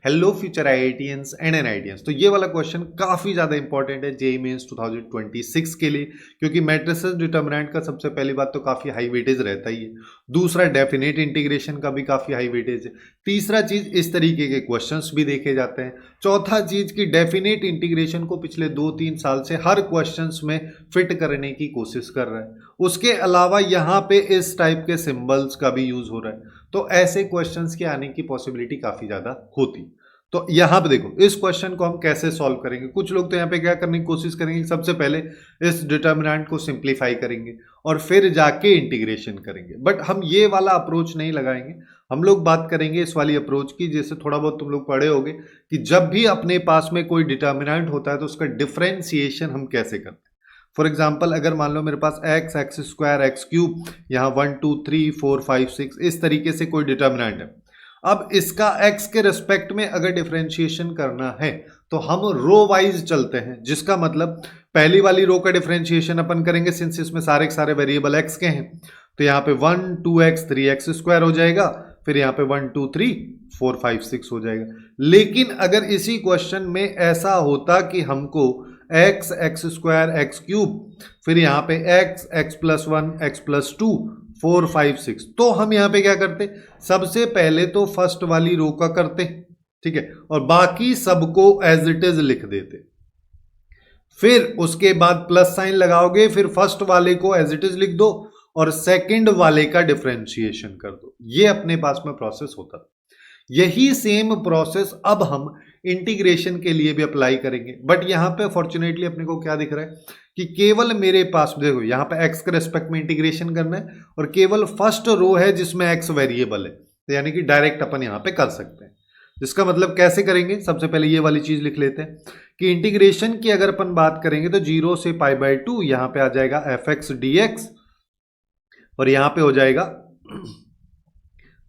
Hello future IITians and NITians. तो ये वाला क्वेश्चन काफी ज्यादा इंपॉर्टेंट है जेईई मेंस 2026 के लिए, क्योंकि मैट्रिसेस डिटर्मिनेंट का सबसे पहली बात तो काफी हाई वेटेज रहता ही है। दूसरा, डेफिनेट इंटीग्रेशन का भी काफी हाई वेटेज है। तीसरा चीज, इस तरीके के क्वेश्चंस भी देखे जाते हैं। चौथा चीज की डेफिनेट इंटीग्रेशन को पिछले 2-3 साल से हर क्वेश्चंस में फिट करने की कोशिश कर रहा है। उसके अलावा यहाँ पे इस टाइप के सिंबल्स का भी यूज हो रहा है, तो ऐसे क्वेश्चंस के आने की पॉसिबिलिटी काफी ज्यादा होती। तो यहां पे देखो, इस क्वेश्चन को हम कैसे सॉल्व करेंगे। कुछ लोग तो यहाँ पे क्या करने की कोशिश करेंगे, सबसे पहले इस डिटर्मिनेंट को सिंप्लीफाई करेंगे और फिर जाके इंटीग्रेशन करेंगे। बट हम ये वाला अप्रोच नहीं लगाएंगे। हम लोग बात करेंगे इस वाली अप्रोच की, जैसे थोड़ा बहुत तुम लोग पढ़े होगे कि जब भी अपने पास में कोई डिटर्मिनेंट होता है तो उसका डिफ्रेंसिएशन हम कैसे करते हैं। फॉर एग्जाम्पल, अगर मान लो मेरे पास एक्स स्क्वायर एक्स क्यूब, यहाँ 1 2 3 4 5 6 इस तरीके से कोई डिटर्मिनेंट है। अब इसका x के रिस्पेक्ट में अगर डिफरेंशिएशन करना है तो हम रो वाइज चलते हैं, जिसका मतलब पहली वाली रो का डिफरेंशिएशन अपन करेंगे सिंस इसमें सारे के सारे वेरिएबल x के हैं। तो यहाँ पे 1 2x 3x स्क्वायर हो जाएगा, फिर यहाँ पे 1 2 3 4 5 6 हो जाएगा। लेकिन अगर इसी क्वेश्चन में ऐसा होता कि हमको एक्स स्क्वायर एक्स क्यूब, फिर यहाँ पे एक्स प्लस 1 एक्स प्लस 2 4 5 6, तो हम यहाँ पे क्या करते, सबसे पहले तो फर्स्ट वाली रो का करते, ठीक है, और बाकी सबको एज इट इज लिख देते। फिर उसके बाद प्लस साइन लगाओगे, फिर फर्स्ट वाले को एज इट इज लिख दो और सेकंड वाले का डिफरेंशिएशन कर दो। ये अपने पास में प्रोसेस होता। यही सेम प्रोसेस अब हम इंटीग्रेशन के लिए भी अप्लाई करेंगे। बट यहां पे फॉर्चुनेटली अपने को क्या दिख रहा है कि केवल मेरे पास देखो, यहां पे x के रेस्पेक्ट में इंटीग्रेशन करना है और केवल फर्स्ट रो है जिसमें x वेरिएबल है, तो यानी कि डायरेक्ट अपन यहां पे कर सकते हैं। जिसका मतलब कैसे करेंगे, सबसे पहले ये वाली चीज लिख लेते हैं कि इंटीग्रेशन की अगर अपन बात करेंगे तो 0 से π/2 यहां पे आ जाएगा fx dx, और यहां पे हो जाएगा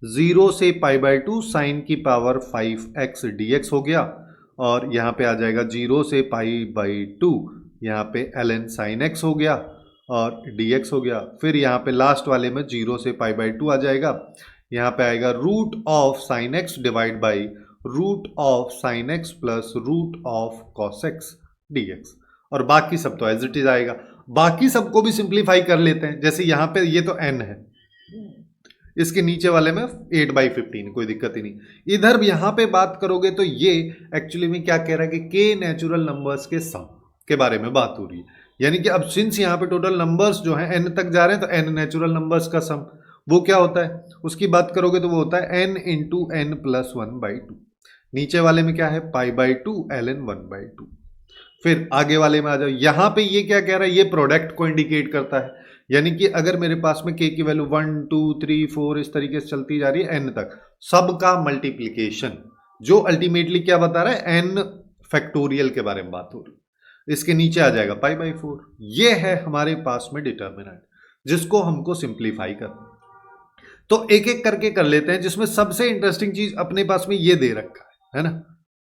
0 से π/2 साइन की पावर 5x dx हो गया, और यहाँ पे आ जाएगा 0 से π/2 यहाँ पे ln साइन x हो गया और dx हो गया। फिर यहाँ पे लास्ट वाले में 0 से π/2 आ जाएगा, यहाँ पे आएगा root of sine x divide by root of sine x plus root of cos x dx, और बाकी सब तो एज इट इज आएगा। बाकी सबको भी सिंप्लीफाई कर लेते हैं। जैसे यहाँ पे ये तो n है, इसके नीचे वाले में 8/15, कोई दिक्कत ही नहीं। इधर यहां पे बात करोगे तो ये एक्चुअली में क्या कह रहा है कि k नेचुरल नंबर्स के सम के बारे में बात हो रही है। यानी कि अब सिंस यहाँ पे टोटल नंबर्स जो हैं n तक जा रहे हैं, तो n नेचुरल नंबर्स का सम वो क्या होता है, उसकी बात करोगे तो वो होता है n इंटू n प्लस 1/2। नीचे वाले में क्या है, π/2 ln 1/2। फिर आगे वाले में आ जाओ, यहां पे ये क्या कह रहा है, ये प्रोडक्ट को इंडिकेट करता है। यानी कि अगर मेरे पास में k की वैल्यू 1 2 3 4 इस तरीके से चलती जा रही है n तक, सबका मल्टीप्लीकेशन, जो अल्टीमेटली क्या बता रहा है, n फैक्टोरियल के बारे में बात हो रही है। इसके नीचे आ जाएगा π/4। ये है हमारे पास में डिटर्मिनेंट, जिसको हमको सिंप्लीफाई करना। तो एक एक करके कर लेते हैं, जिसमें सबसे इंटरेस्टिंग चीज अपने पास में ये दे रखा है ना,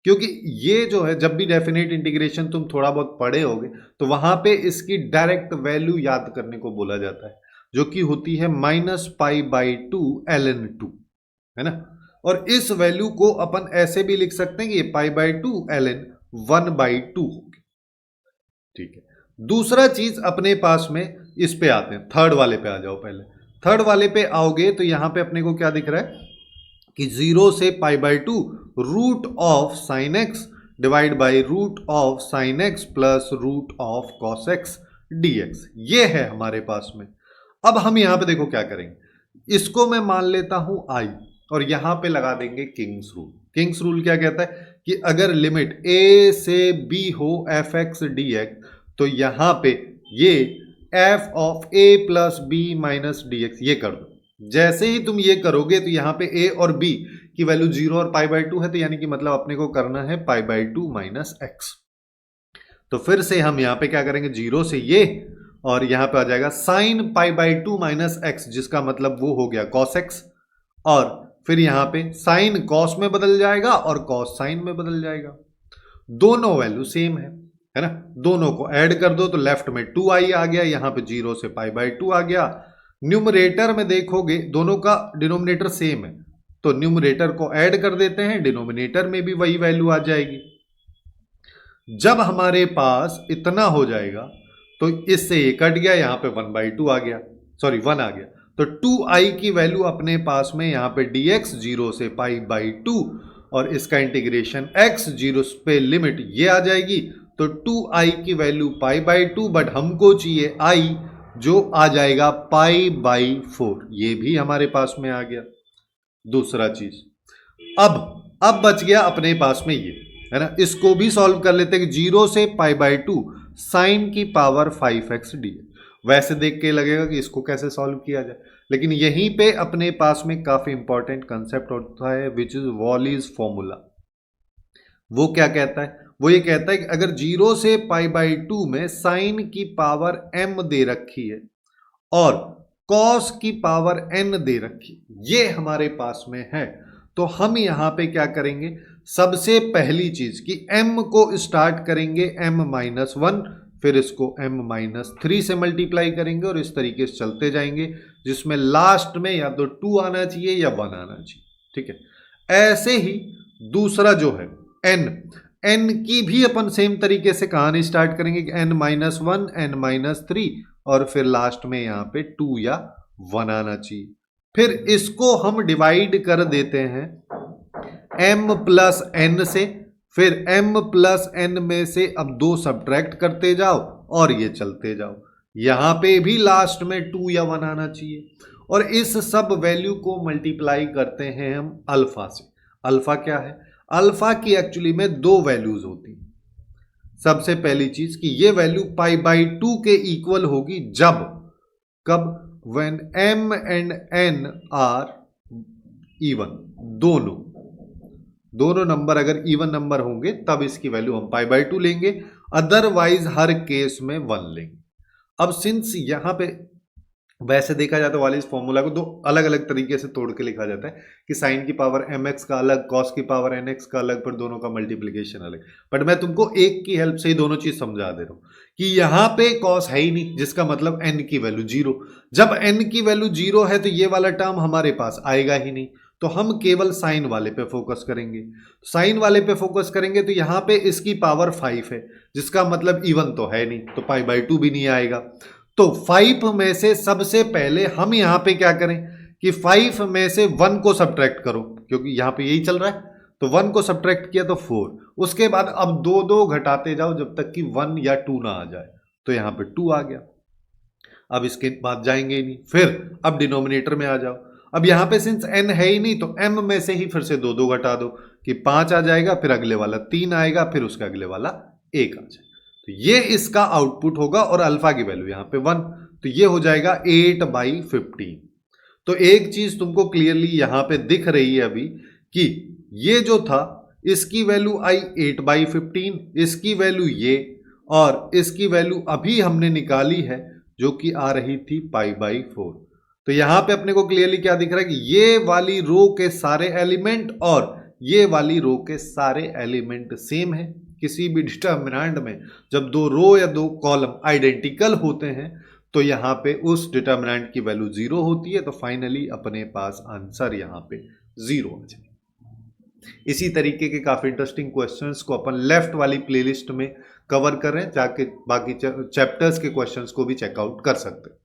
क्योंकि ये जो है जब भी डेफिनेट इंटीग्रेशन तुम थोड़ा बहुत पढ़े होगे तो वहां पे इसकी डायरेक्ट वैल्यू याद करने को बोला जाता है, जो कि होती है -π/2 ln 2, है ना। और इस वैल्यू को अपन ऐसे भी लिख सकते हैं कि ये π/2 ln 1/2 होगी, ठीक है। दूसरा चीज अपने पास में इस पे आते हैं, थर्ड वाले पे आ जाओ। पहले थर्ड वाले पे आओगे तो यहां पे अपने को क्या दिख रहा है कि 0 से π/2 root of sine x divide by root of sine x plus root of cos x dx, ये है हमारे पास में। अब हम यहां पे देखो क्या करेंगे, इसको मैं मान लेता हूं i और यहां पे लगा देंगे किंग्स रूल। किंग्स रूल क्या कहता है कि अगर लिमिट a से b हो fx dx, तो यहां पे ये f of a plus b minus dx ये कर दो। जैसे ही तुम ये करोगे तो यहाँ पे a और b की वैल्यू 0 और π/2 है, तो यानी कि मतलब अपने को करना है π/2 माइनस x। तो फिर से हम यहाँ पे क्या करेंगे, 0 से ये, और यहाँ पे आ जाएगा साइन π/2 माइनस x, जिसका मतलब वो हो गया cos x, और फिर यहाँ पे साइन कॉस में बदल जाएगा और कॉस साइन में बदल जाएगा। दोनों वैल्यू सेम है ना। दोनों को ऐड कर दो तो लेफ्ट में 2i आ गया, यहाँ पे 0 से π/2 आ गया। न्यूमरेटर में देखोगे दोनों का डिनोमिनेटर सेम है, तो न्यूमरेटर को ऐड कर देते हैं, डिनोमिनेटर में भी वही वैल्यू आ जाएगी। जब हमारे पास इतना हो जाएगा तो इससे ये कट गया, यहां पे 1/2 आ गया, सॉरी 1 आ गया, तो 2i की वैल्यू अपने पास में यहां पे dx 0 से π/2 और इसका इंटीग्रेशन x 0 पे लिमिट ये आ जाएगी, तो 2i की वैल्यू π/2, बट हमको चाहिए i जो आ जाएगा π/4, ये भी हमारे पास में आ गया। दूसरा चीज अब बच गया अपने पास में ये, है ना, इसको भी सॉल्व कर लेते हैं कि 0 से π/2 साइन की पावर 5x dx। वैसे देख के लगेगा कि इसको कैसे सॉल्व किया जाए, लेकिन यहीं पे अपने पास में काफी इंपॉर्टेंट कंसेप्ट होता है विच इज वॉलीज फॉर्मूला। वो क्या कहता है? वो ये कहता है कि अगर 0 से π/2 में साइन की पावर m दे रखी है और कॉस की पावर n दे रखी, ये हमारे पास में है, तो हम यहां पे क्या करेंगे, सबसे पहली चीज कि m को स्टार्ट करेंगे m-1, फिर इसको m-3 से मल्टीप्लाई करेंगे और इस तरीके से चलते जाएंगे, जिसमें लास्ट में या तो 2 आना चाहिए या 1 आना चाहिए। ठीक है, ऐसे ही दूसरा जो है n की भी अपन सेम तरीके से कहानी स्टार्ट करेंगे कि n-1, n-3 और फिर लास्ट में यहां पे 2 या 1 आना चाहिए। फिर इसको हम डिवाइड कर देते हैं m+n से, फिर m+n में से अब 2 सब्ट्रैक्ट करते जाओ और ये चलते जाओ, यहां पे भी लास्ट में 2 या 1 आना चाहिए, और इस सब वैल्यू को मल्टीप्लाई करते हैं हम अल्फा से। अल्फा क्या है? अल्फा की एक्चुअली में 2 वैल्यूज होती हैं। सबसे पहली चीज कि ये वैल्यू π/2 के इक्वल होगी कब when m and n are even, दोनों नंबर अगर इवन नंबर होंगे तब इसकी वैल्यू हम π/2 लेंगे, अदरवाइज हर केस में 1 लेंगे। अब सिंस यहां पे वैसे देखा जाता है वाले इस फॉर्मूला को 2 अलग अलग तरीके से तोड़ के लिखा जाता है कि साइन की पावर mx का अलग, कॉस की पावर nx का अलग, पर दोनों का मल्टीप्लीकेशन अलग। बट मैं तुमको एक की हेल्प से ही दोनों चीज समझा दे रहा हूं कि यहां पे कॉस है ही नहीं, जिसका मतलब n की वैल्यू 0। जब n की वैल्यू 0 है तो ये वाला टर्म हमारे पास आएगा ही नहीं, तो हम केवल साइन वाले पे फोकस करेंगे। साइन वाले पे फोकस करेंगे तो यहां पे इसकी पावर 5 है, जिसका मतलब इवन तो है नहीं, तो π/2 भी नहीं आएगा। तो 5 में से सबसे पहले हम यहां पे क्या करें कि 5 में से 1 को सब्ट्रैक्ट करो, क्योंकि यहां पे यही चल रहा है, तो 1 को सब्ट्रैक्ट किया तो 4। उसके बाद अब 2 घटाते जाओ जब तक कि 1 या 2 ना आ जाए, तो यहां पे 2 आ गया। अब इसके बाद जाएंगे ही नहीं, फिर अब डिनोमिनेटर में आ जाओ। अब यहां पे सिंस n है ही नहीं, तो m में से ही फिर से 2 घटा दो कि 5 आ जाएगा, फिर अगले वाला 3 आएगा, फिर उसका अगले वाला 1 आ जाएगा, तो ये इसका आउटपुट होगा, और अल्फा की वैल्यू यहां पे 1, तो ये हो जाएगा 8/15। तो एक चीज तुमको क्लियरली यहां पे दिख रही है अभी कि ये जो था इसकी वैल्यू आई 8/15, इसकी वैल्यू ये, और इसकी वैल्यू अभी हमने निकाली है जो कि आ रही थी π/4। तो यहां पे अपने को क्लियरली क्या दिख रहा है कि ये वाली रो के सारे एलिमेंट और ये वाली रो के सारे एलिमेंट सेम है। किसी भी डिटर्मिनेंट में जब 2 रो या 2 कॉलम आइडेंटिकल होते हैं तो यहां पे उस डिटर्मिनेंट की वैल्यू 0 होती है, तो फाइनली अपने पास आंसर यहां पे 0 आ जाए। इसी तरीके के काफी इंटरेस्टिंग क्वेश्चंस को अपन लेफ्ट वाली प्लेलिस्ट में कवर कर रहे हैं, जाके बाकी चैप्टर्स के क्वेश्चंस को भी चेकआउट कर सकते हैं।